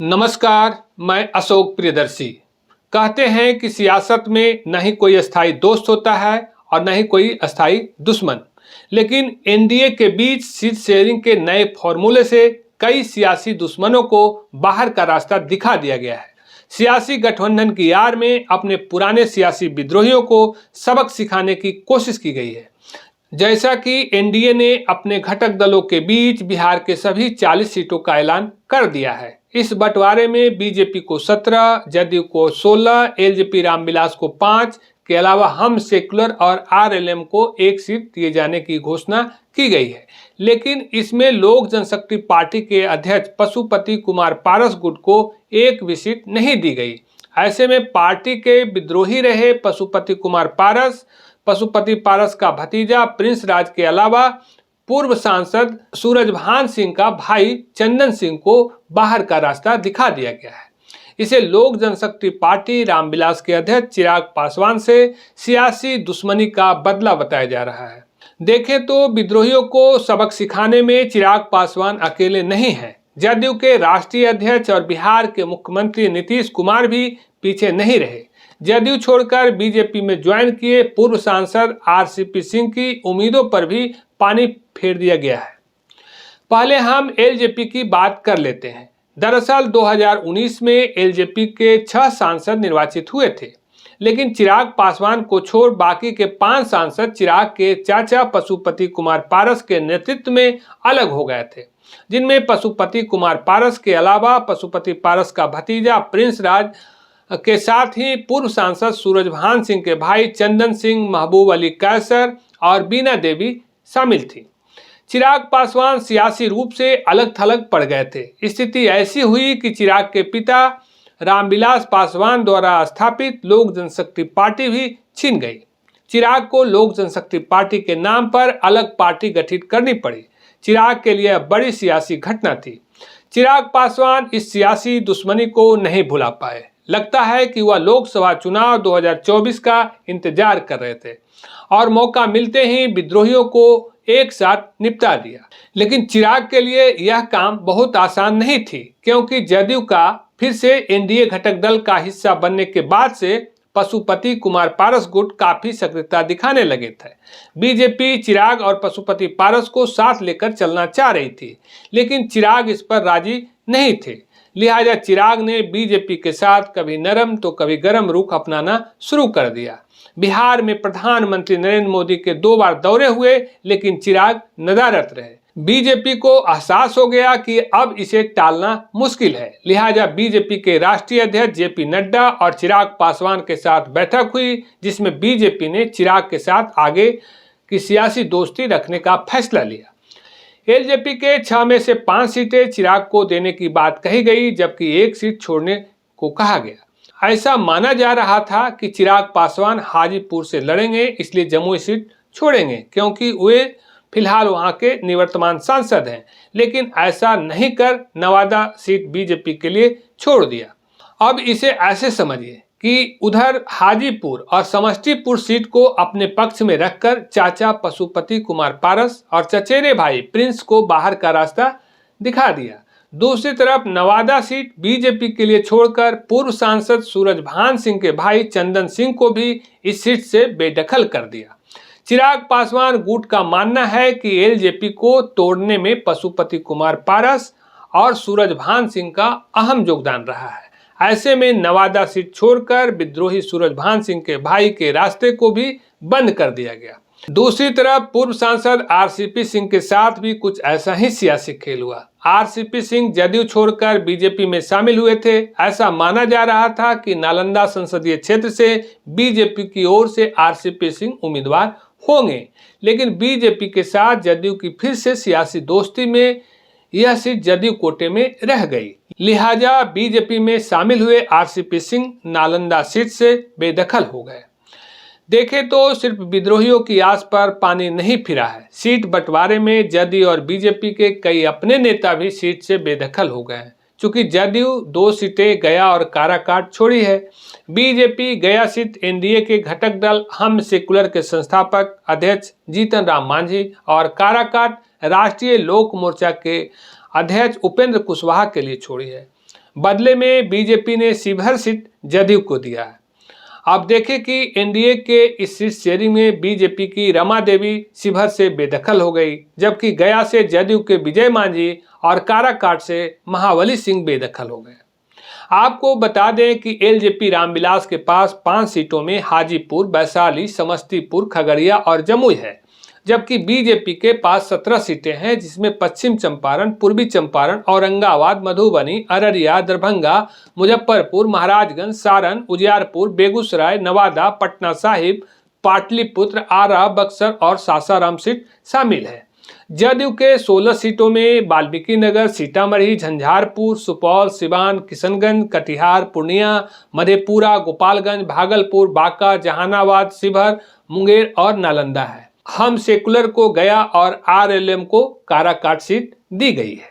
नमस्कार, मैं अशोक प्रियदर्शी। कहते हैं कि सियासत में न ही कोई अस्थाई दोस्त होता है और न ही कोई अस्थाई दुश्मन। लेकिन एनडीए के बीच सीट शेयरिंग के नए फॉर्मूले से कई सियासी दुश्मनों को बाहर का रास्ता दिखा दिया गया है। सियासी गठबंधन की आड़ में अपने पुराने सियासी विद्रोहियों को सबक सिखाने की कोशिश की गई है। जैसा कि एनडीए ने अपने घटक दलों के बीच बिहार के सभी 40 सीटों का ऐलान कर दिया है। इस बंटवारे में बीजेपी को 17, जदयू को 16, एलजेपी रामविलास को 5 के अलावा हम सेकुलर और आरएलएम को 1 सीट दिए जाने की घोषणा की गई है। लेकिन इसमें लोक जनशक्ति पार्टी के अध्यक्ष पशुपति कुमार पारस गुट को 1 भी सीट नहीं दी गई। ऐसे में पार्टी के विद्रोही रहे पशुपति पारस का भतीजा प्रिंस राज के अलावा पूर्व सांसद सूरजभान सिंह का भाई चंदन सिंह को बाहर का रास्ता दिखा दिया गया है। इसे लोक जनशक्ति पार्टी रामविलास के अध्यक्ष चिराग पासवान से सियासी दुश्मनी का बदला बताया जा रहा है। देखें तो विद्रोहियों को सबक सिखाने में चिराग पासवान अकेले नहीं हैं। जदयू के राष्ट्रीय अध्यक्ष और बिहार के मुख्यमंत्री नीतीश कुमार भी पीछे नहीं रहे। जदयू छोड़कर बीजेपी में ज्वाइन किए पूर्व सांसद आरसीपी सिंह की उम्मीदों पर भी पानी फेर दिया गया है। पहले हम एलजेपी की बात कर लेते हैं। दरअसल 2019 में एलजेपी के 6 सांसद निर्वाचित हुए थे, लेकिन चिराग पासवान को छोड़ बाकी के 5 सांसद चिराग के चाचा पशुपति कुमार पारस के नेतृत्व में अलग हो गए थे, जिनमें पशुपति कुमार पारस के अलावा पशुपति पारस का भतीजा प्रिंस राज के साथ ही पूर्व सांसद सूरजभान सिंह के भाई चंदन सिंह, महबूब अली कैसर और बीना देवी शामिल थी। चिराग पासवान सियासी रूप से अलग थलग पड़ गए थे। स्थिति ऐसी हुई कि चिराग के पिता रामविलास पासवान द्वारा स्थापित लोक जनशक्ति पार्टी भी छिन गई। चिराग को लोक जनशक्ति पार्टी के नाम पर अलग पार्टी गठित करनी पड़ी। चिराग के लिए बड़ी सियासी घटना थी। चिराग पासवान इस सियासी दुश्मनी को नहीं भुला पाए। लगता है कि वह लोकसभा चुनाव 2024 का इंतजार कर रहे थे और मौका मिलते ही विद्रोहियों को एक साथ निपटा दिया। लेकिन चिराग के लिए यह काम बहुत आसान नहीं थी, क्योंकि जदयू का फिर से एनडीए घटक दल का हिस्सा बनने के बाद से पशुपति कुमार पारस गुट काफी सक्रियता दिखाने लगे थे। बीजेपी चिराग और पशुपति पारस को साथ लेकर चलना चाह रही थी, लेकिन चिराग इस पर राजी नहीं थे। लिहाजा चिराग ने बीजेपी के साथ कभी नरम तो कभी गरम रुख अपनाना शुरू कर दिया। बिहार में प्रधानमंत्री नरेंद्र मोदी के 2 बार दौरे हुए, लेकिन चिराग नदारद रहे। बीजेपी को एहसास हो गया कि अब इसे टालना मुश्किल है। लिहाजा बीजेपी के राष्ट्रीय अध्यक्ष जेपी नड्डा और चिराग पासवान के साथ बैठक हुई, जिसमें बीजेपी ने चिराग के साथ आगे की सियासी दोस्ती रखने का फैसला लिया। एलजेपी के 6 में से 5 सीटें चिराग को देने की बात कही गई, जबकि 1 सीट छोड़ने को कहा गया। ऐसा माना जा रहा था कि चिराग पासवान हाजीपुर से लड़ेंगे, इसलिए जमुई सीट छोड़ेंगे, क्योंकि वे फिलहाल वहां के निवर्तमान सांसद हैं। लेकिन ऐसा नहीं कर नवादा सीट बीजेपी के लिए छोड़ दिया। अब इसे ऐसे समझिए कि उधर हाजीपुर और समस्तीपुर सीट को अपने पक्ष में रखकर चाचा पशुपति कुमार पारस और चचेरे भाई प्रिंस को बाहर का रास्ता दिखा दिया। दूसरी तरफ नवादा सीट बीजेपी के लिए छोड़कर पूर्व सांसद सूरजभान सिंह के भाई चंदन सिंह को भी इस सीट से बेदखल कर दिया। चिराग पासवान गुट का मानना है कि एलजेपी को तोड़ने में पशुपति कुमार पारस और सूरजभान सिंह का अहम योगदान रहा है। ऐसे में नवादा सीट छोड़कर विद्रोही सूरजभान सिंह के भाई के रास्ते को भी बंद कर दिया गया। दूसरी तरफ पूर्व सांसद आरसीपी सिंह के साथ भी कुछ ऐसा ही सियासी खेल हुआ। आरसीपी सिंह जदयू छोड़कर बीजेपी में शामिल हुए थे। ऐसा माना जा रहा था कि नालंदा संसदीय क्षेत्र से बीजेपी की ओर से आरसीपी सिंह उम्मीदवार होंगे, लेकिन बीजेपी के साथ जदयू की फिर से सियासी दोस्ती में यह सीट जदयू कोटे में रह गई। लिहाजा बीजेपी में शामिल हुए आरसीपी सिंह नालंदा सीट से बेदखल हो गए। देखें तो सिर्फ विद्रोहियों की आस पर पानी नहीं फिरा है। सीट बंटवारे में जदयू और बीजेपी के कई अपने नेता भी सीट से बेदखल हो गए हैं। चूंकि जदयू 2 सीटें गया और काराकाट छोड़ी है, बीजेपी गया सीट एनडीए के घटक दल हम सेकुलर के संस्थापक अध्यक्ष जीतन राम मांझी और काराकाट राष्ट्रीय लोक मोर्चा के अध्यक्ष उपेंद्र कुशवाहा के लिए छोड़ी है। बदले में बीजेपी ने शिवहर सीट जदयू को दिया है। आप देखें कि एनडीए के इस सीट शेयरिंग में बीजेपी की रमा देवी शिवहर से बेदखल हो गई, जबकि गया से जदयू के विजय मांझी और काराकाट से महाबली सिंह बेदखल हो गए। आपको बता दें कि एलजेपी रामविलास के पास 5 सीटों में हाजीपुर, वैशाली, समस्तीपुर, खगड़िया और जमुई है, जबकि बीजेपी के पास 17 सीटें हैं, जिसमें पश्चिम चंपारण, पूर्वी चंपारण, औरंगाबाद, मधुबनी, अररिया, दरभंगा, मुजफ्फरपुर, महाराजगंज, सारण, उजियारपुर, बेगूसराय, नवादा, पटना साहिब, पाटलिपुत्र, आरा, बक्सर और सासाराम सीट शामिल है। जदयू के 16 सीटों में वाल्मीकि नगर, सीतामढ़ी, झंझारपुर, सुपौल, सिवान, किशनगंज, कटिहार, पूर्णिया, मधेपुरा, गोपालगंज, भागलपुर, बांका, जहानाबाद, शिवहर, मुंगेर और नालंदा है। हम सेकुलर को गया और आरएलएम को काराकाट सीट दी गई है।